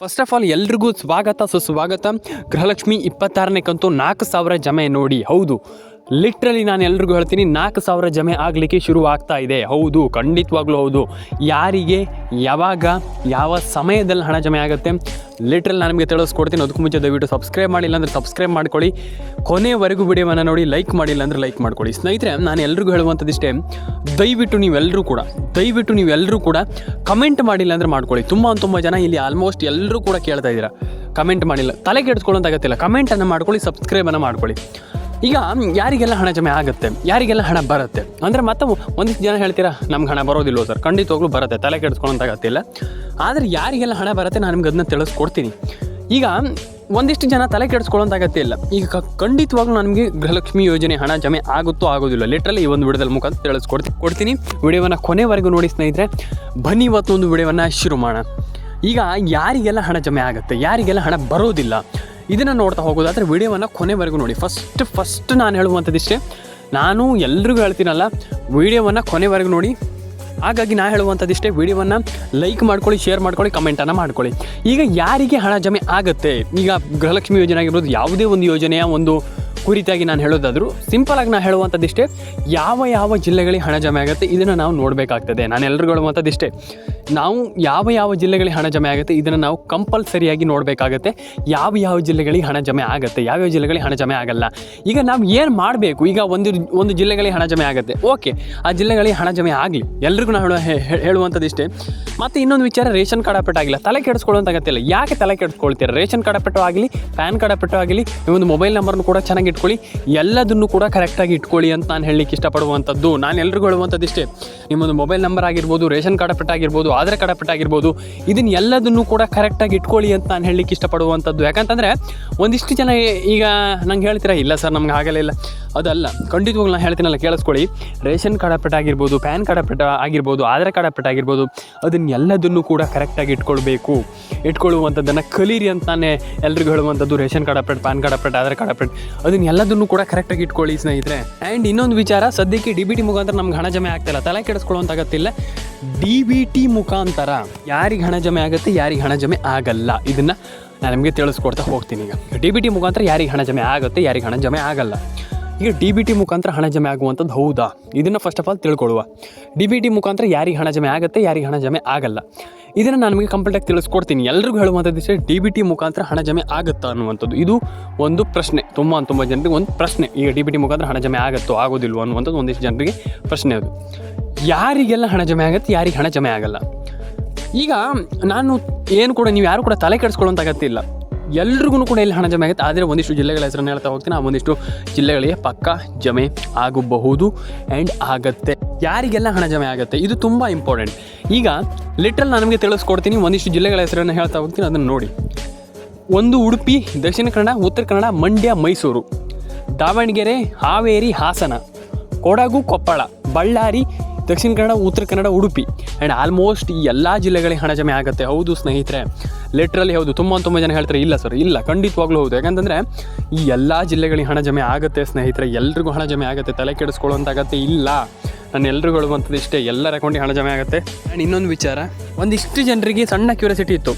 First of all ಎಲ್ರಿಗೂ ಸುಸ್ವಾಗತ. ಗೃಹಲಕ್ಷ್ಮಿ 26ನೇ ಕಂತು 4,000 ಜಮೆ ನೋಡಿ. ಹೌದು, ಲಿಟ್ರಲಿ ನಾನು ಎಲ್ರಿಗೂ ಹೇಳ್ತೀನಿ, 4,000 ಜಮೆ ಆಗಲಿಕ್ಕೆ ಶುರು ಆಗ್ತಾ ಇದೆ. ಹೌದು, ಖಂಡಿತವಾಗ್ಲೂ ಹೌದು. ಯಾರಿಗೆ ಯಾವಾಗ ಯಾವ ಸಮಯದಲ್ಲಿ ಹಣ ಜಮೆ ಆಗುತ್ತೆ ಲಿಟ್ರಲ್ ನಾನು ನಿಮಗೆ ತಿಳಿಸ್ಕೊಡ್ತೀನಿ. ಅದಕ್ಕೂ ಮುಂಚೆ ದಯವಿಟ್ಟು ಸಬ್ಸ್ಕ್ರೈಬ್ ಮಾಡಿಲ್ಲ ಅಂದರೆ ಸಬ್ಸ್ಕ್ರೈಬ್ ಮಾಡ್ಕೊಳ್ಳಿ. ಕೊನೆವರೆಗೂ ವಿಡಿಯೋವನ್ನು ನೋಡಿ. ಲೈಕ್ ಮಾಡಿಲ್ಲ ಅಂದರೆ ಲೈಕ್ ಮಾಡ್ಕೊಳ್ಳಿ. ಸ್ನೇಹಿತರೆ, ನಾನು ಎಲ್ರಿಗೂ ಹೇಳುವಂಥದ್ದಿಷ್ಟೇ, ದಯವಿಟ್ಟು ನೀವೆಲ್ಲರೂ ಕೂಡ ಕಮೆಂಟ್ ಮಾಡಿಲ್ಲ ಅಂದರೆ ಮಾಡ್ಕೊಳ್ಳಿ. ತುಂಬ ಜನ ಇಲ್ಲಿ ಆಲ್ಮೋಸ್ಟ್ ಎಲ್ಲರೂ ಕೂಡ ಕೇಳ್ತಾ ಇದ್ದೀರಾ, ಕಮೆಂಟ್ ಮಾಡಿಲ್ಲ. ತಲೆ ಕೆಡಿಸ್ಕೊಳ್ಳೋಂತಾಗತ್ತಿಲ್ಲ, ಕಮೆಂಟನ್ನು ಮಾಡ್ಕೊಳ್ಳಿ, ಸಬ್ಸ್ಕ್ರೈಬನ್ನು ಮಾಡ್ಕೊಳ್ಳಿ. ಈಗ ಯಾರಿಗೆಲ್ಲ ಹಣ ಜಮೆ ಆಗುತ್ತೆ, ಯಾರಿಗೆಲ್ಲ ಹಣ ಬರುತ್ತೆ ಅಂದರೆ ಮತ್ತೆ ಒಂದಿಷ್ಟು ಜನ ಹೇಳ್ತೀರಾ ನಮ್ಗೆ ಹಣ ಬರೋದಿಲ್ವೋ ಸರ್? ಖಂಡಿತವಾಗ್ಲೂ ಬರುತ್ತೆ, ತಲೆ ಕೆಡಿಸ್ಕೊಳ್ಳೋಂತಾಗತ್ತಿಲ್ಲ. ಆದರೆ ಯಾರಿಗೆಲ್ಲ ಹಣ ಬರುತ್ತೆ ನಾನು ನಿಮ್ಗೆ ಅದನ್ನ ತಿಳಿಸ್ಕೊಡ್ತೀನಿ. ಈಗ ಒಂದಿಷ್ಟು ಜನ ತಲೆ ಕೆಡಿಸ್ಕೊಳ್ಳೋಂತಾಗತ್ತಿಲ್ಲ. ಈಗ ಖಂಡಿತವಾಗ್ಲೂ ನನಗೆ ಗೃಹಲಕ್ಷ್ಮಿ ಯೋಜನೆ ಹಣ ಜಮೆ ಆಗುತ್ತೋ ಆಗೋದಿಲ್ಲ, ಲಿಟ್ರಲಿ ಈ ಒಂದು ವಿಡಿಯೋದಲ್ಲಿ ಮುಖಾಂತರ ತಿಳಿಸ್ಕೊಡ್ತೀನಿ. ವಿಡಿಯೋವನ್ನು ಕೊನೆವರೆಗೂ ನೋಡಿ ಸ್ನೇಹಿತರೆ. ಬನ್ನಿ ಇವತ್ತೊಂದು ವಿಡಿಯೋವನ್ನು ಶುರು ಮಾಡೋಣ. ಈಗ ಯಾರಿಗೆಲ್ಲ ಹಣ ಜಮೆ ಆಗುತ್ತೆ, ಯಾರಿಗೆಲ್ಲ ಹಣ ಬರೋದಿಲ್ಲ, ಇದನ್ನು ನೋಡ್ತಾ ಹೋಗೋದಾದರೆ ವಿಡಿಯೋವನ್ನು ಕೊನೆವರೆಗೂ ನೋಡಿ. ಫಸ್ಟ್ ನಾನು ಹೇಳುವಂಥದ್ದಿಷ್ಟೇ, ನಾನು ಎಲ್ರಿಗೂ ಹೇಳ್ತೀನಲ್ಲ, ವಿಡಿಯೋವನ್ನು ಕೊನೆವರೆಗೂ ನೋಡಿ. ಹಾಗಾಗಿ ನಾನು ಹೇಳುವಂಥದ್ದಿಷ್ಟೇ, ವಿಡಿಯೋವನ್ನು ಲೈಕ್ ಮಾಡ್ಕೊಳ್ಳಿ, ಶೇರ್ ಮಾಡ್ಕೊಳ್ಳಿ, ಕಮೆಂಟನ್ನು ಮಾಡ್ಕೊಳ್ಳಿ. ಈಗ ಯಾರಿಗೆ ಹಣ ಜಮೆ ಆಗುತ್ತೆ, ಈಗ ಗೃಹಲಕ್ಷ್ಮಿ ಯೋಜನೆ ಆಗಿರ್ಬೋದು, ಯಾವುದೇ ಒಂದು ಯೋಜನೆಯ ಒಂದು ಕುರಿತಾಗಿ ನಾನು ಹೇಳೋದಾದರೂ ಸಿಂಪಲಾಗಿ ನಾನು ಹೇಳುವಂಥದ್ದಿಷ್ಟೇ, ಯಾವ ಜಿಲ್ಲೆಗಳಿಗೆ ಹಣ ಜಮೆ ಆಗುತ್ತೆ ಇದನ್ನು ನಾವು ನೋಡಬೇಕಾಗ್ತದೆ. ನಾನು ಎಲ್ರಿಗೂ ಹೇಳುವಂಥದ್ದಿಷ್ಟೇ, ನಾವು ಯಾವ ಜಿಲ್ಲೆಗಳಿಗೆ ಹಣ ಜಮೆ ಆಗುತ್ತೆ ಇದನ್ನು ನಾವು ಕಂಪಲ್ಸರಿಯಾಗಿ ನೋಡಬೇಕಾಗತ್ತೆ. ಯಾವ ಜಿಲ್ಲೆಗಳಿಗೆ ಹಣ ಜಮೆ ಆಗುತ್ತೆ, ಯಾವ್ಯಾವ ಜಿಲ್ಲೆಗಳಿಗೆ ಹಣ ಜಮೆ ಆಗಲ್ಲ. ಈಗ ನಾವು ಏನು ಮಾಡಬೇಕು, ಈಗ ಒಂದು ಜಿಲ್ಲೆಗಳಿಗೆ ಹಣ ಜಮೆ ಆಗುತ್ತೆ, ಓಕೆ, ಆ ಜಿಲ್ಲೆಗಳಿಗೆ ಹಣ ಜಮೆ ಆಗಲಿ, ಎಲ್ರಿಗೂ ನಾವು ಹೇಳುವಂಥದ್ದಿಷ್ಟೇ. ಮತ್ತು ಇನ್ನೊಂದು ವಿಚಾರ, ರೇಷನ್ ಕಾರ್ಡ್ ಅಪೆಟ್ಟು ಆಗಿಲ್ಲ, ತಲೆ ಕೆಡಿಸ್ಕೊಳ್ಳೋಂತಾಗತ್ತಿಲ್ಲ. ಯಾಕೆ ತಲೆ ಕೆಡಿಸ್ಕೊಳ್ತೀರ? ರೇಷನ್ ಕಾರ್ಡ್ ಅಪೆಟ್ಟು ಆಗಲಿ, ಪ್ಯಾನ್ ಕಾರ್ಡ್ ಅಪೆಟ್ಟು ಆಗಲಿ, ಒಂದು ಮೊಬೈಲ್ ನಂಬರ್ನು ಕೂಡ ಚೆನ್ನಾಗಿ ಇಟ್ಕೊಳ್ಳಿ, ಎಲ್ಲದನ್ನು ಕೂಡ ಕರೆಕ್ಟಾಗಿ ಇಟ್ಕೊಳ್ಳಿ ಅಂತ ನಾನು ಹೇಳಲಿಕ್ಕೆ ಇಷ್ಟಪಡುವಂಥದ್ದು. ನಾನು ಎಲ್ರಿಗೂ ಹೇಳುವಂಥದ್ದಿಷ್ಟೇ, ನಿಮ್ಮೊಂದು ಮೊಬೈಲ್ ನಂಬರ್ ಆಗಿರ್ಬೋದು, ರೇಷನ್ ಕಾರ್ಡ್ ಅಪೆಟ್ಟು ಆಗಿರ್ಬೋದು, ಆಧಾರ್ ಕಾರ್ಡ್ ಅಪೆಟ್ಟು ಆಗಿರ್ಬೋದು, ಇದನ್ನು ಎಲ್ಲದನ್ನು ಕೂಡ ಕರೆಕ್ಟಾಗಿ ಇಟ್ಕೊಳ್ಳಿ ಅಂತ ನಾನು ಹೇಳಲಿಕ್ಕೆ ಇಷ್ಟಪಡುವಂಥದ್ದು. ಯಾಕಂತಂದರೆ ಒಂದಿಷ್ಟು ಜನ ಈಗ ನಂಗೆ ಹೇಳ್ತೀರಾ, ಇಲ್ಲ ಸರ್ ನಮ್ಗೆ ಆಗಲ್ಲ, ಇಲ್ಲ ಅದಲ್ಲ, ಖಂಡಿತವಾಗ್ಲೂ ನಾನು ಹೇಳ್ತೀನಲ್ಲ, ಕೇಳಿಸ್ಕೊಳ್ಳಿ. ರೇಷನ್ ಕಾರ್ಡ್ ಅಪೆಟ್ಟು ಆಗಿರ್ಬೋದು, ಪ್ಯಾನ್ ಕಾರ್ಡ್ ಅಪೆಟ್ಟು ಆಗಿರ್ಬೋದು, ಆಧಾರ್ ಕಾರ್ಡ್ ಅಪೆಟ್ಟು ಆಗಿರ್ಬೋದು, ಅದನ್ನೆಲ್ಲದನ್ನು ಕೂಡ ಕರೆಕ್ಟಾಗಿ ಇಟ್ಕೊಳ್ಳುವಂಥದ್ದನ್ನು ಕಲೀರಿ ಅಂತ ನಾನೇ ಎಲ್ರಿಗೂ ಹೇಳುವಂಥದ್ದು. ರೇಷನ್ ಕಾರ್ಡ್ ಅಪೆಟ್ಟು, ಪ್ಯಾನ್ ಕಾರ್ಡ್ ಅಪೆಟ್ಟು, ಆಧಾರ್ ಕಾರ್ಡ್ ಅಪೆಟ್ಟು, ಅದನ್ನೆಲ್ಲದನ್ನು ಕೂಡ ಕರೆಕ್ಟಾಗಿ ಇಟ್ಕೊಳ್ಳಿ ಸ್ನೇಹಿತರೆ. ಆ್ಯಂಡ್ ಇನ್ನೊಂದು ವಿಚಾರ, ಸದ್ಯಕ್ಕೆ DBT ಮುಖಾಂತರ ನಮ್ಗೆ ಹಣ ಜಮೆ ಆಗ್ತಾಯಿಲ್ಲ, ತಲೆ ಕೆಡಿಸ್ಕೊಳ್ಳೋಂತಾಗತ್ತಿಲ್ಲ. DBT ಮುಖಾಂತರ ಯಾರಿಗೆ ಹಣ ಜಮೆ ಆಗುತ್ತೆ, ಯಾರಿಗೆ ಹಣ ಜಮೆ ಆಗಲ್ಲ, ಇದನ್ನು ನಾನು ನಿಮಗೆ ತಿಳಿಸ್ಕೊಡ್ತಾ ಹೋಗ್ತೀನಿ. ಈಗ DBT ಮುಖಾಂತರ ಯಾರಿಗೆ ಹಣ ಜಮೆ ಆಗುತ್ತೆ, ಯಾರಿಗೆ ಹಣ ಜಮೆ ಆಗಲ್ಲ. ಈಗ DBT ಮುಖಾಂತರ ಹಣ ಜಮೆ ಆಗುವಂಥದ್ದು ಹೌದಾ, ಇದನ್ನು ಫಸ್ಟ್ ಆಫ್ ಆಲ್ ತಿಳ್ಕೊಳ್ಳುವ. DBT ಮುಖಾಂತರ ಯಾರಿಗೆ ಹಣ ಜಮೆ ಆಗುತ್ತೆ, ಯಾರಿಗೆ ಹಣ ಜಮೆ ಆಗಲ್ಲ, ಇದನ್ನು ನಾನು ನಿಮಗೆ ಕಂಪ್ಲೀಟಾಗಿ ತಿಳಿಸ್ಕೊಡ್ತೀನಿ. ಎಲ್ರಿಗೂ ಹೇಳುವಂಥದ್ದು DBT ಮುಖಾಂತರ ಹಣ ಜಮೆ ಆಗುತ್ತಾ ಅನ್ನುವಂಥದ್ದು, ಇದು ಒಂದು ಪ್ರಶ್ನೆ, ತುಂಬ ಜನರಿಗೆ ಒಂದು ಪ್ರಶ್ನೆ. ಈಗ DBT ಮುಖಾಂತರ ಹಣ ಜಮೆ ಆಗುತ್ತೋ ಆಗೋದಿಲ್ವೋ ಅನ್ನುವಂಥದ್ದು ಒಂದಿಷ್ಟು ಜನರಿಗೆ ಪ್ರಶ್ನೆ. ಅದು ಯಾರಿಗೆಲ್ಲ ಹಣ ಜಮೆ ಆಗುತ್ತೆ, ಯಾರಿಗೆ ಹಣ ಜಮೆ ಆಗಲ್ಲ. ಈಗ ನಾನು ಏನು ಕೂಡ, ನೀವು ಯಾರು ಕೂಡ ತಲೆ ಕೆಡಿಸ್ಕೊಳ್ಳೋಂತಾಗತ್ತಿಲ್ಲ, ಎಲ್ರಿಗೂ ಕೂಡ ಇಲ್ಲಿ ಹಣ ಜಮೆ ಆಗುತ್ತೆ. ಆದರೆ ಒಂದಿಷ್ಟು ಜಿಲ್ಲೆಗಳ ಹೆಸರನ್ನು ಹೇಳ್ತಾ ಹೋಗ್ತೀನಿ. ಆ ಒಂದಿಷ್ಟು ಜಿಲ್ಲೆಗಳಿಗೆ ಪಕ್ಕ ಜಮೆ ಆಗಬಹುದು ಆ್ಯಂಡ್ ಆಗುತ್ತೆ. ಯಾರಿಗೆಲ್ಲ ಹಣ ಜಮೆ ಆಗುತ್ತೆ ಇದು ತುಂಬ ಇಂಪಾರ್ಟೆಂಟ್. ಈಗ ಲಿಟ್ರಲ್ ನಾನು ನಿಮಗೆ ತಿಳಿಸ್ಕೊಡ್ತೀನಿ, ಒಂದಿಷ್ಟು ಜಿಲ್ಲೆಗಳ ಹೆಸರನ್ನು ಹೇಳ್ತಾ ಹೋಗ್ತೀನಿ, ಅದನ್ನು ನೋಡಿ. ಒಂದು ಉಡುಪಿ, ದಕ್ಷಿಣ ಕನ್ನಡ, ಉತ್ತರ ಕನ್ನಡ, ಮಂಡ್ಯ, ಮೈಸೂರು, ದಾವಣಗೆರೆ, ಹಾವೇರಿ, ಹಾಸನ, ಕೊಡಗು, ಕೊಪ್ಪಳ, ಬಳ್ಳಾರಿ, ದಕ್ಷಿಣ ಕನ್ನಡ, ಉತ್ತರ ಕನ್ನಡ, ಉಡುಪಿ ಆ್ಯಂಡ್ ಆಲ್ಮೋಸ್ಟ್ ಈ ಎಲ್ಲ ಜಿಲ್ಲೆಗಳಿಗೆ ಹಣ ಜಮೆ ಆಗುತ್ತೆ. ಹೌದು ಸ್ನೇಹಿತರೆ, ಲಿಟ್ರಲಿ ಹೌದು. ತುಂಬ ಜನ ಹೇಳ್ತಾರೆ ಇಲ್ಲ ಸರ್, ಇಲ್ಲ, ಖಂಡಿತವಾಗ್ಲೂ ಹೌದು. ಯಾಕಂತಂದರೆ ಈ ಎಲ್ಲ ಜಿಲ್ಲೆಗಳಿಗೆ ಹಣ ಜಮೆ ಆಗುತ್ತೆ ಸ್ನೇಹಿತರೆ, ಎಲ್ರಿಗೂ ಹಣ ಜಮೆ ಆಗುತ್ತೆ, ತಲೆ ಕೆಡಿಸ್ಕೊಳ್ಳೋಂತಾಗತ್ತೆ ಇಲ್ಲ. ನಾನು ಎಲ್ರಿಗೂ ಹೇಳುವಂಥದ್ದು ಇಷ್ಟೇ, ಎಲ್ಲರ ಅಕೌಂಟಿಗೆ ಹಣ ಜಮೆ ಆಗುತ್ತೆ. ಆ್ಯಂಡ್ ಇನ್ನೊಂದು ವಿಚಾರ, ಒಂದಿಷ್ಟು ಜನರಿಗೆ ಸಣ್ಣ ಕ್ಯೂರಿಯಾಸಿಟಿ ಇತ್ತು.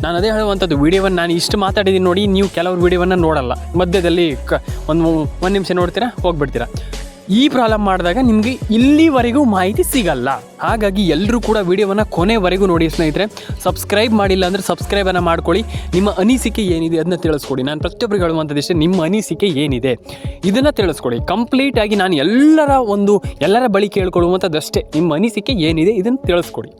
ನಾನು ಅದೇ ಹೇಳುವಂಥದ್ದು, ವೀಡಿಯೋವನ್ನು ನಾನು ಇಷ್ಟು ಮಾತಾಡಿದ್ದೀನಿ ನೋಡಿ, ನೀವು ಕೆಲವರು ವೀಡಿಯೋವನ್ನು ನೋಡಲ್ಲ, ಮಧ್ಯದಲ್ಲಿ ಒಂದು ನಿಮಿಷ ನೋಡ್ತೀರಾ, ಹೋಗ್ಬಿಡ್ತೀರಾ. ಈ ಪ್ರಾಬ್ಲಮ್ ಮಾಡಿದಾಗ ನಿಮಗೆ ಇಲ್ಲಿವರೆಗೂ ಮಾಹಿತಿ ಸಿಗಲ್ಲ. ಹಾಗಾಗಿ ಎಲ್ಲರೂ ಕೂಡ ವಿಡಿಯೋವನ್ನು ಕೊನೆವರೆಗೂ ನೋಡಿ ಸ್ನೇಹಿತರೆ. ಸಬ್ಸ್ಕ್ರೈಬ್ ಮಾಡಿಲ್ಲ ಅಂದರೆ ಸಬ್ಸ್ಕ್ರೈಬನ್ನು ಮಾಡ್ಕೊಳ್ಳಿ. ನಿಮ್ಮ ಅನಿಸಿಕೆ ಏನಿದೆ ಅದನ್ನ ತಿಳಿಸ್ಕೊಡಿ. ನಾನು ಪ್ರತಿಯೊಬ್ಬರಿಗೆ ಹೇಳುವಂಥದ್ದಿಷ್ಟೇ, ನಿಮ್ಮ ಅನಿಸಿಕೆ ಏನಿದೆ ಇದನ್ನು ತಿಳಿಸ್ಕೊಡಿ. ಕಂಪ್ಲೀಟಾಗಿ ನಾನು ಎಲ್ಲರ ಬಳಿ ಕೇಳ್ಕೊಳ್ಳುವಂಥದ್ದಷ್ಟೇ, ನಿಮ್ಮ ಅನಿಸಿಕೆ ಏನಿದೆ ಇದನ್ನು ತಿಳಿಸ್ಕೊಡಿ.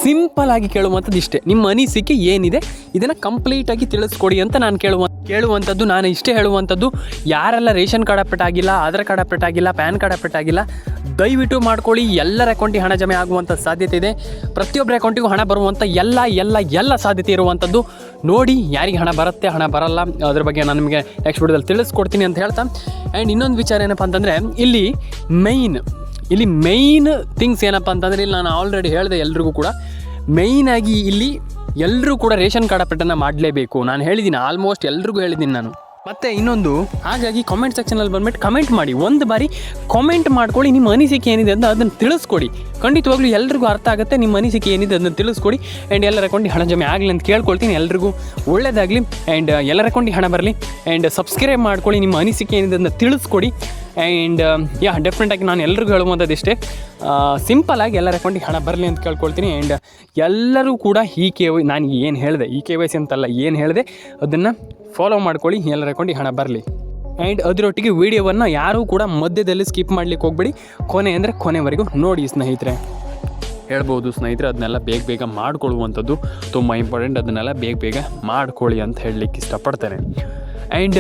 ಸಿಂಪಲ್ ಆಗಿ ಕೇಳುವಂಥದ್ದು ಇಷ್ಟೇ, ನಿಮ್ಮ ಅನಿಸಿಕೆ ಏನಿದೆ ಇದನ್ನು ಕಂಪ್ಲೀಟಾಗಿ ತಿಳಿಸ್ಕೊಡಿ ಅಂತ ನಾನು ಕೇಳುವಂಥದ್ದು. ನಾನು ಇಷ್ಟೇ ಹೇಳುವಂಥದ್ದು, ಯಾರೆಲ್ಲ ರೇಷನ್ ಕಾರ್ಡ್ ಅಪೆಟ್ಟು ಆಗಿಲ್ಲ, ಆಧಾರ್ ಕಾರ್ಡ್ ಅಪೆಟ್ಟು ಆಗಿಲ್ಲ, ಪ್ಯಾನ್ ಕಾರ್ಡ್ ಅಪೆಟ್ಟು ಆಗಿಲ್ಲ, ದಯವಿಟ್ಟು ಮಾಡ್ಕೊಳ್ಳಿ. ಎಲ್ಲರ ಅಕೌಂಟಿಗೆ ಹಣ ಜಮೆ ಆಗುವಂಥ ಸಾಧ್ಯತೆ ಇದೆ. ಪ್ರತಿಯೊಬ್ಬರ ಅಕೌಂಟಿಗೂ ಹಣ ಬರುವಂಥ ಎಲ್ಲ ಸಾಧ್ಯತೆ ಇರುವಂಥದ್ದು ನೋಡಿ. ಯಾರಿಗೆ ಹಣ ಬರುತ್ತೆ, ಹಣ ಬರಲ್ಲ, ಅದ್ರ ಬಗ್ಗೆ ನಾನು ನಿಮಗೆ ನೆಕ್ಸ್ಟ್ ವಿಡಿಯೋದಲ್ಲಿ ತಿಳಿಸ್ಕೊಡ್ತೀನಿ ಅಂತ ಹೇಳ್ತಾ. ಆ್ಯಂಡ್ ಇನ್ನೊಂದು ವಿಚಾರ ಏನಪ್ಪ ಅಂತಂದರೆ, ಇಲ್ಲಿ ಮೈನ್ ಥಿಂಗ್ಸ್ ಏನಪ್ಪ ಅಂತಂದರೆ, ಇಲ್ಲಿ ನಾನು ಆಲ್ರೆಡಿ ಹೇಳಿದೆ ಎಲ್ರಿಗೂ ಕೂಡ, ಮೇಯ್ನಾಗಿ ಇಲ್ಲಿ ಎಲ್ಲರೂ ಕೂಡ ರೇಷನ್ ಕಾರ್ಡ್ ಅಪೆಟ್ಟನ್ನು ಮಾಡಲೇಬೇಕು. ನಾನು ಹೇಳಿದ್ದೀನಿ, ಆಲ್ಮೋಸ್ಟ್ ಎಲ್ರಿಗೂ ಹೇಳಿದ್ದೀನಿ ನಾನು. ಮತ್ತು ಇನ್ನೊಂದು, ಹಾಗಾಗಿ ಕಾಮೆಂಟ್ ಸೆಕ್ಷನಲ್ಲಿ ಬಂದ್ಬಿಟ್ಟು ಕಮೆಂಟ್ ಮಾಡಿ, ಒಂದು ಬಾರಿ ಕಾಮೆಂಟ್ ಮಾಡ್ಕೊಳ್ಳಿ, ನಿಮ್ಮ ಅನಿಸಿಕೆ ಏನಿದೆ ಅಂತ ಅದನ್ನು ತಿಳಿಸ್ಕೊಡಿ. ಖಂಡಿತವಾಗ್ಲೂ ಎಲ್ರಿಗೂ ಅರ್ಥ ಆಗುತ್ತೆ. ನಿಮ್ಮ ಅನಿಸಿಕೆ ಏನಿದೆ ಅದನ್ನು ತಿಳಿಸ್ಕೊಡಿ. ಆ್ಯಂಡ್ ಎಲ್ಲರ ಅಕೌಂಟಿಗೆ ಹಣ ಜಮೆ ಆಗಲಿ ಅಂತ ಕೇಳ್ಕೊಳ್ತೀನಿ. ಎಲ್ರಿಗೂ ಒಳ್ಳೆಯದಾಗಲಿ ಆ್ಯಂಡ್ ಎಲ್ಲರ ಅಕೌಂಟಿಗೆ ಹಣ ಬರಲಿ. ಆ್ಯಂಡ್ ಸಬ್ಸ್ಕ್ರೈಬ್ ಮಾಡ್ಕೊಳ್ಳಿ, ನಿಮ್ಮ ಅನಿಸಿಕೆ ಏನಿದೆ ಅದನ್ನು ತಿಳಿಸ್ಕೊಡಿ. ಆ್ಯಂಡ್ ಡೆಫಿನೆಟಾಗಿ ನಾನು ಎಲ್ರಿಗೂ ಹೇಳುವಂಥದ್ದು ಇಷ್ಟೇ, ಸಿಂಪಲಾಗಿ ಎಲ್ಲರ ಅಕೌಂಟಿಗೆ ಹಣ ಬರಲಿ ಅಂತ ಕೇಳ್ಕೊಳ್ತೀನಿ. ಆ್ಯಂಡ್ ಎಲ್ಲರೂ ಕೂಡ ನಾನು ಏನು ಹೇಳಿದೆ, KYC ಅಂತಲ್ಲ, ಏನು ಹೇಳಿದೆ ಅದನ್ನು ಫಾಲೋ ಮಾಡ್ಕೊಳ್ಳಿ, ಎಲ್ಲರ ಅಕೌಂಟಿಗೆ ಹಣ ಬರಲಿ. ಆ್ಯಂಡ್ ಅದರೊಟ್ಟಿಗೆ ವೀಡಿಯೋವನ್ನು ಯಾರೂ ಕೂಡ ಮಧ್ಯದಲ್ಲಿ ಸ್ಕಿಪ್ ಮಾಡಲಿಕ್ಕೆ ಹೋಗ್ಬೇಡಿ, ಕೊನೆ ಅಂದರೆ ಕೊನೆವರೆಗೂ ನೋಡಿ ಸ್ನೇಹಿತರೆ. ಹೇಳ್ಬೋದು ಸ್ನೇಹಿತರೆ, ಅದನ್ನೆಲ್ಲ ಬೇಗ ಮಾಡ್ಕೊಳ್ಳುವಂಥದ್ದು ತುಂಬ ಇಂಪಾರ್ಟೆಂಟ್. ಅದನ್ನೆಲ್ಲ ಬೇಗ ಮಾಡ್ಕೊಳ್ಳಿ ಅಂತ ಹೇಳಲಿಕ್ಕೆ ಇಷ್ಟಪಡ್ತೇನೆ. ಆ್ಯಂಡ್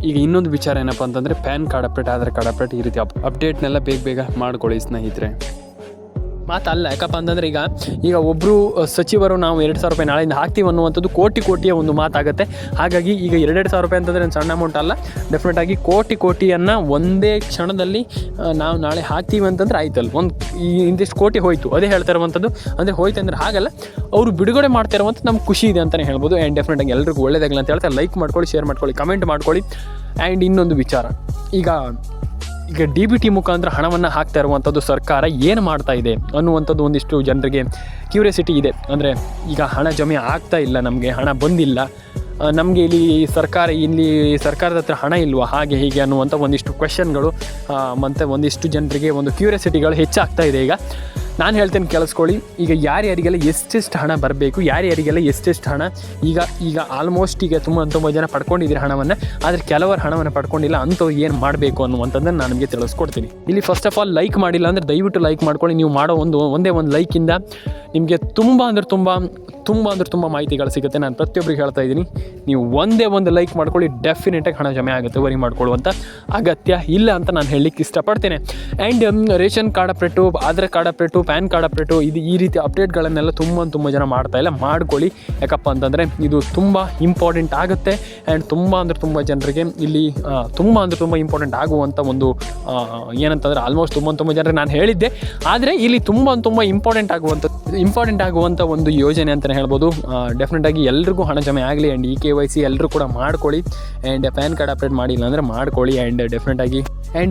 ಈಗ ಇನ್ನೊಂದು ವಿಚಾರ ಏನಪ್ಪ ಅಂತಂದರೆ, PAN card update, Aadhaar card update, ಈ ರೀತಿ ಅಪ್ಡೇಟ್ನೆಲ್ಲ ಬೇಗ ಮಾಡ್ಕೊಳ್ಳಿ ಸ್ನೇಹಿತರೆ. ಮಾತಲ್ಲ, ಯಾಕಪ್ಪ ಅಂತಂದರೆ ಈಗ ಒಬ್ಬರು ಸಚಿವರು ನಾವು 2,000 ರೂಪಾಯಿ ನಾಳೆಯಿಂದ ಹಾಕ್ತೀವಿ ಅನ್ನುವಂಥದ್ದು ಕೋಟಿಯ ಒಂದು ಮಾತಾಗುತ್ತೆ. ಹಾಗಾಗಿ ಈಗ 2,000 ರೂಪಾಯಿ ಅಂತಂದರೆ ಸಣ್ಣ ಅಮೌಂಟ್ ಅಲ್ಲ. ಡೆಫಿನೆಟಾಗಿ ಕೋಟಿಯನ್ನು ಒಂದೇ ಕ್ಷಣದಲ್ಲಿ ನಾವು ನಾಳೆ ಹಾಕ್ತೀವಿ ಅಂತಂದ್ರೆ ಆಯ್ತಲ್ಲ, ಇಂತಿಷ್ಟು ಕೋಟಿ ಹೋಯಿತು, ಅದೇ ಹೇಳ್ತಾ ಇರುವಂಥದ್ದು. ಅಂದರೆ ಹೋಯ್ತು ಅಂದರೆ ಹಾಗಲ್ಲ, ಅವರು ಬಿಡುಗಡೆ ಮಾಡ್ತಾ ಇರುವಂಥದ್ದು ನಮ್ಗೆ ಖುಷಿ ಇದೆ ಅಂತಲೇ ಹೇಳ್ಬೋದು. ಆ್ಯಂಡ್ ಡೆಫಿನೆಟಾಗಿ ಎಲ್ರಿಗೂ ಒಳ್ಳೆಯದಾಗಲಿ ಅಂತ ಹೇಳ್ತಾರೆ. ಲೈಕ್ ಮಾಡ್ಕೊಳ್ಳಿ, ಶೇರ್ ಮಾಡ್ಕೊಳ್ಳಿ, ಕಮೆಂಟ್ ಮಾಡ್ಕೊಳ್ಳಿ. ಆ್ಯಂಡ್ ಇನ್ನೊಂದು ವಿಚಾರ, ಈಗ DBT ಮುಖಾಂತರ ಹಣವನ್ನು ಹಾಕ್ತಾ ಇರುವಂಥದ್ದು ಸರ್ಕಾರ ಏನು ಮಾಡ್ತಾ ಇದೆ ಅನ್ನುವಂಥದ್ದು ಒಂದಿಷ್ಟು ಜನರಿಗೆ ಕ್ಯೂರಿಯಾಸಿಟಿ ಇದೆ. ಅಂದರೆ ಈಗ ಹಣ ಜಮೆ ಆಗ್ತಾ ಇಲ್ಲ, ನಮಗೆ ಹಣ ಬಂದಿಲ್ಲ, ನಮಗೆ ಇಲ್ಲಿ ಸರ್ಕಾರದ ಹತ್ರ ಹಣ ಇಲ್ವಾ, ಹಾಗೆ ಹೀಗೆ ಅನ್ನುವಂಥ ಒಂದಿಷ್ಟು ಕ್ವೆಶನ್ಗಳು ಮತ್ತು ಒಂದಿಷ್ಟು ಜನರಿಗೆ ಒಂದು ಕ್ಯೂರಿಯಾಸಿಟಿಗಳು ಹೆಚ್ಚಾಗ್ತಾ ಇದೆ. ಈಗ ನಾನು ಹೇಳ್ತೇನೆ, ಕೇಳಿಸ್ಕೊಳ್ಳಿ. ಈಗ ಯಾರ್ಯಾರಿಗೆಲ್ಲ ಎಷ್ಟೆಷ್ಟು ಹಣ ಬರಬೇಕು, ಯಾರ್ಯಾರಿಗೆಲ್ಲ ಎಷ್ಟೆಷ್ಟು ಹಣ ಈಗ ಆಲ್ಮೋಸ್ಟ್ ಈಗ ತುಂಬ ಜನ ಪಡ್ಕೊಂಡಿದ್ದೀರಿ ಹಣವನ್ನು, ಆದರೆ ಕೆಲವರು ಹಣವನ್ನು ಪಡ್ಕೊಂಡಿಲ್ಲ. ಅಂಥವ್ರು ಏನು ಮಾಡಬೇಕು ಅನ್ನುವಂಥದ್ದನ್ನು ನಾನು ನಿಮಗೆ ತಿಳಿಸ್ಕೊಡ್ತೀನಿ. ಇಲ್ಲಿ ಫಸ್ಟ್ ಆಫ್ ಆಲ್ ಲೈಕ್ ಮಾಡಿಲ್ಲ ಅಂದರೆ ದಯವಿಟ್ಟು ಲೈಕ್ ಮಾಡ್ಕೊಳ್ಳಿ. ನೀವು ಮಾಡೋ ಒಂದೇ ಒಂದು ಲೈಕಿಂದ ನಿಮಗೆ ತುಂಬ ಮಾಹಿತಿಗಳು ಸಿಗುತ್ತೆ. ನಾನು ಪ್ರತಿಯೊಬ್ಬರಿಗೆ ಹೇಳ್ತಾ ಇದ್ದೀನಿ, ನೀವು ಒಂದೇ ಒಂದು ಲೈಕ್ ಮಾಡ್ಕೊಳ್ಳಿ, ಡೆಫಿನೆಟಾಗಿ ಹಣ ಜಮೆ ಆಗುತ್ತೆ. ವರಿ ಮಾಡ್ಕೊಳ್ಳುವಂಥ ಅಗತ್ಯ ಇಲ್ಲ ಅಂತ ನಾನು ಹೇಳಲಿಕ್ಕೆ ಇಷ್ಟಪಡ್ತೇನೆ. And ration card update, Aadhaar card update, PAN card update, ಈ ರೀತಿ ಅಪ್ಡೇಟ್ಗಳನ್ನೆಲ್ಲ ತುಂಬ ಜನ ಮಾಡ್ತಾಯಿಲ್ಲ. ಮಾಡ್ಕೊಳ್ಳಿ, ಯಾಕಪ್ಪ ಅಂತಂದರೆ ಇದು ತುಂಬ ಇಂಪಾರ್ಟೆಂಟ್ ಆಗುತ್ತೆ. ಆ್ಯಂಡ್ ತುಂಬ ಜನರಿಗೆ ಇಲ್ಲಿ ತುಂಬ ಇಂಪಾರ್ಟೆಂಟ್ ಆಗುವಂಥ ಒಂದು ಏನಂತಂದರೆ ಆಲ್ಮೋಸ್ಟ್ ತುಂಬ ಜನರಿಗೆ ನಾನು ಹೇಳಿದ್ದೆ, ಆದರೆ ಇಲ್ಲಿ ತುಂಬ ಇಂಪಾರ್ಟೆಂಟ್ ಆಗುವಂಥ ಒಂದು ಯೋಜನೆ ಅಂತಲೇ ಹೇಳ್ಬೋದು. ಡೆಫಿನೆಟಾಗಿ ಎಲ್ರಿಗೂ ಹಣ ಜಮೆ ಆಗಲಿ. ಆ್ಯಂಡ್ KYC ಎಲ್ಲರೂ ಕೂಡ ಮಾಡ್ಕೊಳ್ಳಿ. ಆ್ಯಂಡ್ ಪ್ಯಾನ್ ಕಾರ್ಡ್ ಅಪ್ಡೇಟ್ ಮಾಡಿಲ್ಲ ಅಂದರೆ ಮಾಡ್ಕೊಳ್ಳಿ. ಆ್ಯಂಡ್ ಡೆಫಿನೆಟಾಗಿ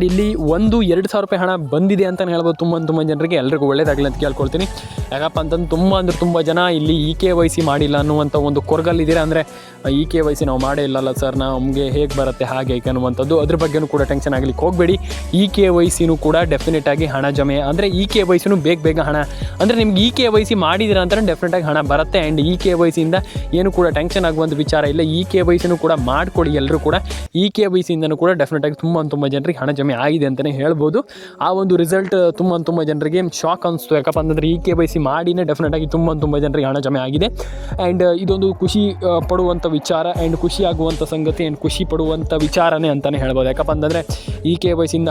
ಇಲ್ಲಿ 2,000 ರೂಪಾಯಿ ಹಣ ಬಂದಿದೆ ಅಂತಲೇ ಹೇಳ್ಬೋದು ತುಂಬ ಜನರಿಗೆ. ಎಲ್ರಿಗೂ ಒಳ್ಳೇದಾಗಲಿ ಅಂತ ಕೇಳ್ಕೊಳ್ತೀನಿ. ಯಾಕಪ್ಪ ಅಂತಂದು ತುಂಬ ಜನ ಇಲ್ಲಿ KYC ಮಾಡಿಲ್ಲ ಅನ್ನುವಂಥ ಒಂದು ಕೊರಗಲ್ಲಿದ್ದೀರಾ. ಅಂದರೆ KYC ನಾವು ಮಾಡೇ ಇಲ್ಲಲ್ಲ ಸರ್, ನಮಗೆ ಹೇಗೆ ಬರುತ್ತೆ ಹಾಗೆ ಅನ್ನುವಂಥದ್ದು, ಅದ್ರ ಬಗ್ಗೆನೂ ಕೂಡ ಟೆನ್ಷನ್ ಆಗಲಿಕ್ಕೆ ಹೋಗಬೇಡಿ. KYCನೂ ಕೂಡ ಡೆಫಿನೆಟಾಗಿ ಹಣ ಜಮೆ, ಅಂದರೆ KYCನೂ ಬೇಗ ಹಣ, ಅಂದರೆ ನಿಮ್ಗೆ KYC ಮಾಡಿದಿರ ಅಂತ ಡೆಫಿನೆಟಾಗಿ ಹಣ ಬರುತ್ತೆ. ಆ್ಯಂಡ್ KYCಯಿಂದ ಏನು ಕೂಡ ಟೆನ್ಷನ್ ಆಗುವಂಥ ವಿಚಾರ ಇಲ್ಲ. KYCನೂ ಕೂಡ ಮಾಡಿಕೊಡಿ ಎಲ್ಲರೂ ಕೂಡ. KYCಯಿಂದನೂ ಕೂಡ ಡೆಫಿನೆಟಾಗಿ ತುಂಬ ಜನರಿಗೆ ಹಣ ಜಮೆ ಆಗಿದೆ ಅಂತಲೇ ಹೇಳ್ಬೋದು. ಆ ಒಂದು ರಿಸಲ್ಟ್ ತುಂಬ ಜನರಿಗೆ ಶಾಕ್ ಅನಿಸ್ತು. ಯಾಕಪ್ಪ ಅಂತಂದರೆ KYC ಮಾಡಿನೇ ಡೆಫಿನೆಟಾಗಿ ತುಂಬ ಜನರಿಗೆ ಹಣ ಜಮೆ ಆಗಿದೆ. ಆ್ಯಂಡ್ ಇದೊಂದು ಖುಷಿ ಪಡುವಂಥ ವಿಚಾರ, ಆ್ಯಂಡ್ ಖುಷಿ ಆಗುವಂಥ ಸಂಗತಿ, ಆ್ಯಂಡ್ ಖುಷಿ ಪಡುವಂಥ ವಿಚಾರನೇ ಅಂತಲೇ ಹೇಳ್ಬೋದು. ಯಾಕಪ್ಪ ಅಂತಂದರೆ KYCಯಿಂದ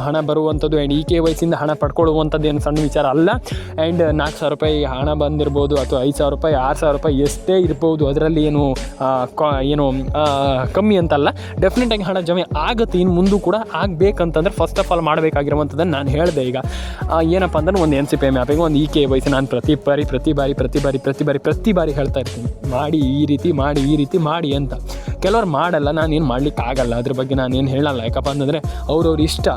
ಹಣ ಬರುವಂಥದ್ದು, ಆ್ಯಂಡ್ KYCಯಿಂದ ಹಣ ಪಡ್ಕೊಳ್ಳುವಂಥದ್ದು ಏನು ಸಣ್ಣ ವಿಚಾರ ಅಲ್ಲ. ಆ್ಯಂಡ್ 4,000 ರೂಪಾಯಿ ಹಣ ಬಂದಿರ್ಬೋದು, ಅಥವಾ 5,000 ರೂಪಾಯಿ, 6,000 ರೂಪಾಯಿ ಎಷ್ಟೇ ಇರ್ಬೋದು, ಅದರಲ್ಲಿ ಏನು ಕಮ್ಮಿ ಅಂತಲ್ಲ. ಡೆಫಿನೆಟಾಗಿ ಹಣ ಜಮೆ ಆಗುತ್ತೆ. ಇನ್ನು ಮುಂದೂ ಕೂಡ ಆಗಬೇಕಂತಂದ್ರೆ ಫಸ್ಟ್ ಆಫ್ ಆಲ್ ಮಾಡಬೇಕಾಗಿರುವಂಥದ್ದನ್ನು ನಾನು ಹೇಳಿದೆ. ಈಗ ಏನಪ್ಪ ಅಂದ್ರೆ ಒಂದು NCPI ಮ್ಯಾಪಿಗೆ ಒಂದು KYC ನಾನು ಪ್ರತಿ ಬಾರಿ ಹೇಳ್ತಾ ಇರ್ತೀನಿ, ಮಾಡಿ ಈ ರೀತಿ ಮಾಡಿ ಅಂತ. ಕೆಲವ್ರು ಮಾಡಲ್ಲ, ನಾನೇನು ಮಾಡ್ಲಿಕ್ಕೆ ಆಗಲ್ಲ, ಅದ್ರ ಬಗ್ಗೆ ನಾನೇನು ಹೇಳಲ್ಲ. ಯಾಕಪ್ಪ ಅಂತಂದರೆ ಅವ್ರವ್ರ ಇಷ್ಟ.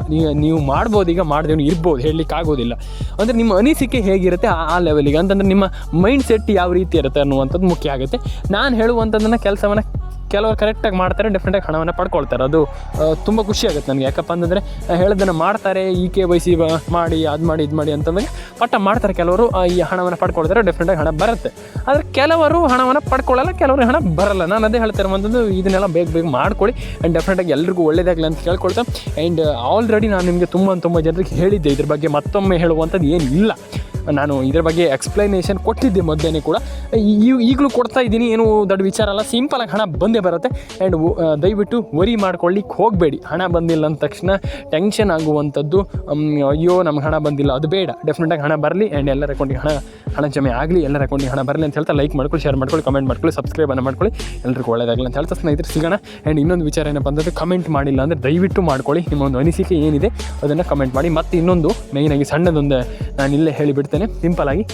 ನೀವು ಮಾಡ್ಬೋದು, ಈಗ ಮಾಡಿದವನು ಇರ್ಬೋದು, ಹೇಳಲಿಕ್ಕೆ ಆಗೋದಿಲ್ಲ. ಅಂದರೆ ನಿಮ್ಮ ಅನಿಸಿಕೆ ಹೇಗಿರುತ್ತೆ ಆ ಲೆವೆಲಿಗೆ, ಅಂತಂದರೆ ನಿಮ್ಮ ಮೈಂಡ್ ಸೆಟ್ ಯಾವ ರೀತಿ ಇರುತ್ತೆ ಅನ್ನುವಂಥದ್ದು ಮುಖ್ಯ ಆಗುತ್ತೆ. ನಾನು ಹೇಳುವಂಥದ್ದನ್ನು ಕೆಲಸವನ್ನು ಕೆಲವರು ಕರೆಕ್ಟಾಗಿ ಮಾಡ್ತಾರೆ, ಡೆಫಿನೆಟಾಗಿ ಹಣವನ್ನು ಪಡ್ಕೊಳ್ತಾರೆ. ಅದು ತುಂಬ ಖುಷಿ ಆಗುತ್ತೆ ನನಗೆ. ಯಾಕಪ್ಪ ಅಂತಂದರೆ ಹೇಳೋದನ್ನು ಮಾಡ್ತಾರೆ, KYC ಮಾಡಿ ಅದು ಮಾಡಿ ಇದು ಮಾಡಿ ಅಂತಂದರೆ ಪಟ್ಟ ಮಾಡ್ತಾರೆ. ಕೆಲವರು ಈ ಹಣವನ್ನು ಪಡ್ಕೊಳ್ತಾರೆ, ಡೆಫಿನೆಟಾಗಿ ಹಣ ಬರುತ್ತೆ. ಆದರೆ ಕೆಲವರು ಹಣವನ್ನು ಪಡ್ಕೊಳ್ಳಲ್ಲ, ಕೆಲವರು ಹಣ ಬರಲ್ಲ. ನಾನು ಅದೇ ಹೇಳ್ತಿರುವಂಥದ್ದು, ಇದನ್ನೆಲ್ಲ ಬೇಗ ಮಾಡ್ಕೊಳ್ಳಿ. ಆ್ಯಂಡ್ ಡೆಫಿನೆಟಾಗಿ ಎಲ್ರಿಗೂ ಒಳ್ಳೆಯದಾಗಲಿ ಅಂತ ಕೇಳ್ಕೊಳ್ತೇನೆ. ಆ್ಯಂಡ್ ಆಲ್ರೆಡಿ ನಾನು ನಿಮಗೆ ತುಂಬ ಜನರಿಗೆ ಹೇಳಿದ್ದೆ, ಇದ್ರ ಬಗ್ಗೆ ಮತ್ತೊಮ್ಮೆ ಹೇಳುವಂಥದ್ದು ಏನಿಲ್ಲ. ನಾನು ಇದ್ರ ಬಗ್ಗೆ ಎಕ್ಸ್ಪ್ಲನೇಷನ್ ಕೊಟ್ಟಿದ್ದೆ ಮೊದಲೇ ಕೂಡ, ಈಗಲೂ ಕೊಡ್ತಾ ಇದ್ದೀನಿ. ಏನು ದೊಡ್ಡ ವಿಚಾರ ಅಲ್ಲ, ಸಿಂಪಲಾಗಿ ಹಣ ಬಂದೇ ಬರುತ್ತೆ. ಆ್ಯಂಡ್ ದಯವಿಟ್ಟು ವರಿ ಮಾಡ್ಕೊಳ್ಳಿಕ್ಕೆ ಹೋಗಬೇಡಿ. ಹಣ ಬಂದಿಲ್ಲ ಅಂದ ತಕ್ಷಣ ಟೆನ್ಷನ್ ಆಗುವಂಥದ್ದು, ಅಯ್ಯೋ ನಮ್ಗೆ ಹಣ ಬಂದಿಲ್ಲ, ಅದು ಬೇಡ. ಡೆಫಿನೆಟಾಗಿ ಹಣ ಬರಲಿ. ಆ್ಯಂಡ್ ಎಲ್ಲರ ಅಕೌಂಟಿಗೆ ಹಣ ಜಮೆ ಆಗಲಿ, ಎಲ್ಲರ ಅಕೌಂಟಿಗೆ ಹಣ ಬರಲಿ ಅಂತ ಹೇಳ್ತಾ ಲೈಕ್ ಮಾಡ್ಕೊಳ್ಳಿ, ಶೇರ್ ಮಾಡ್ಕೊಳ್ಳಿ, ಕಮೆಂಟ್ ಮಾಡ್ಕೊಳ್ಳಿ, ಸಬ್ಸ್ಕ್ರೈಬನ್ನು ಮಾಡ್ಕೊಳ್ಳಿ. ಎಲ್ರಿಗೂ ಒಳ್ಳೆಯದಾಗಲಿ ಅಂತ ಹೇಳ್ತಾ ಸ್ನೇಹಿತರೆ ಸಿಗೋಣ. ಆ್ಯಂಡ್ ಇನ್ನೊಂದು ವಿಚಾರ ಏನಪ್ಪ ಅಂದರೆ, ಕಮೆಂಟ್ ಮಾಡಿಲ್ಲ ಅಂದರೆ ದಯವಿಟ್ಟು ಮಾಡ್ಕೊಳ್ಳಿ. ನಿಮ್ಮ ಒಂದು ಅನಿಸಿಕೆ ಏನಿದೆ ಅದನ್ನು ಕಮೆಂಟ್ ಮಾಡಿ. ಮತ್ತು ಇನ್ನೊಂದು ಮೇಯ್ನಾಗಿ ಸಣ್ಣದೊಂದು ನಾನು ಇಲ್ಲೇ ಹೇಳಿಬಿಡ್ತೇನೆ, ಸಿಂಪಲಾಗಿ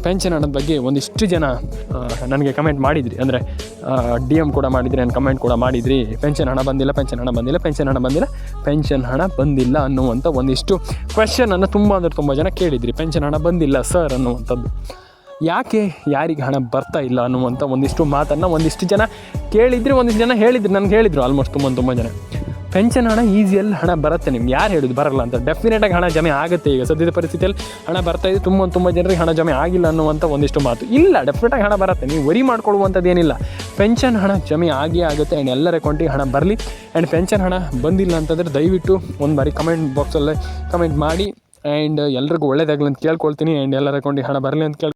ಪೆನ್ಷನ್ ಹಣದ ಬಗ್ಗೆ ಒಂದಿಷ್ಟು ಜನ ನನಗೆ ಕಮೆಂಟ್ ಮಾಡಿದ್ರಿ, ಅಂದರೆ DM ಕೂಡ ಮಾಡಿದ್ರಿ, ನಾನು ಕಮೆಂಟ್ ಕೂಡ ಮಾಡಿದ್ರಿ. ಪೆನ್ಷನ್ ಹಣ ಬಂದಿಲ್ಲ, ಪೆನ್ಷನ್ ಹಣ ಬಂದಿಲ್ಲ, ಪೆನ್ಷನ್ ಹಣ ಬಂದಿಲ್ಲ, ಪೆನ್ಷನ್ ಹಣ ಬಂದಿಲ್ಲ ಅನ್ನುವಂಥ ಒಂದಿಷ್ಟು ಕ್ವೆಶ್ಚನನ್ನು ತುಂಬ ಜನ ಕೇಳಿದ್ರಿ. ಪೆನ್ಷನ್ ಹಣ ಬಂದಿಲ್ಲ ಸರ್ ಅನ್ನುವಂಥದ್ದು. ಯಾಕೆ, ಯಾರಿಗೆ ಹಣ ಬರ್ತಾ ಇಲ್ಲ ಅನ್ನುವಂಥ ಒಂದಿಷ್ಟು ಮಾತನ್ನು ಒಂದಿಷ್ಟು ಜನ ಕೇಳಿದ್ರಿ, ಒಂದಿಷ್ಟು ಜನ ಹೇಳಿದ್ರಿ, ನನಗೆ ಹೇಳಿದರು ಆಲ್ಮೋಸ್ಟ್ ತುಂಬ ಜನ. ಪೆನ್ಷನ್ ಹಣ ಈಸಿಯಲ್ಲಿ ಹಣ ಬರುತ್ತೆ, ನಿಮ್ಗೆ ಯಾರು ಹೇಳಿದ್ದು ಬರಲ್ಲ ಅಂತ. ಡೆಫಿನೆಟಾಗಿ ಹಣ ಜಮೆ ಆಗುತ್ತೆ. ಈಗ ಸದ್ಯದ ಪರಿಸ್ಥಿತಿಯಲ್ಲಿ ಹಣ ಬರ್ತಾ ಇದೆ, ತುಂಬ ಜನರಿಗೆ ಹಣ ಜಮೆ ಆಗಿಲ್ಲ ಅನ್ನುವಂಥ ಒಂದಿಷ್ಟು ಮಾತು ಇಲ್ಲ. ಡೆಫಿನೆಟಾಗಿ ಹಣ ಬರುತ್ತೆ, ನೀವು ವರಿ ಮಾಡ್ಕೊಳ್ಳುವಂಥದ್ದು ಏನಿಲ್ಲ. ಪೆನ್ಷನ್ ಹಣ ಜಮೆ ಆಗುತ್ತೆ. ಆ್ಯಂಡ್ ಎಲ್ಲರ ಅಕೌಂಟಿಗೆ ಹಣ ಬರಲಿ. ಆ್ಯಂಡ್ ಪೆನ್ಷನ್ ಹಣ ಬಂದಿಲ್ಲ ಅಂತಂದರೆ ದಯವಿಟ್ಟು ಒಂದು ಬಾರಿ ಕಮೆಂಟ್ ಬಾಕ್ಸಲ್ಲೇ ಕಮೆಂಟ್ ಮಾಡಿ. ಆ್ಯಂಡ್ ಎಲ್ರಿಗೂ ಒಳ್ಳೇದಾಗಲಿ ಅಂತ ಕೇಳ್ಕೊಳ್ತೀನಿ. ಆ್ಯಂಡ್ ಎಲ್ಲರ ಅಕೌಂಟಿಗೆ ಹಣ ಬರಲಿ ಅಂತ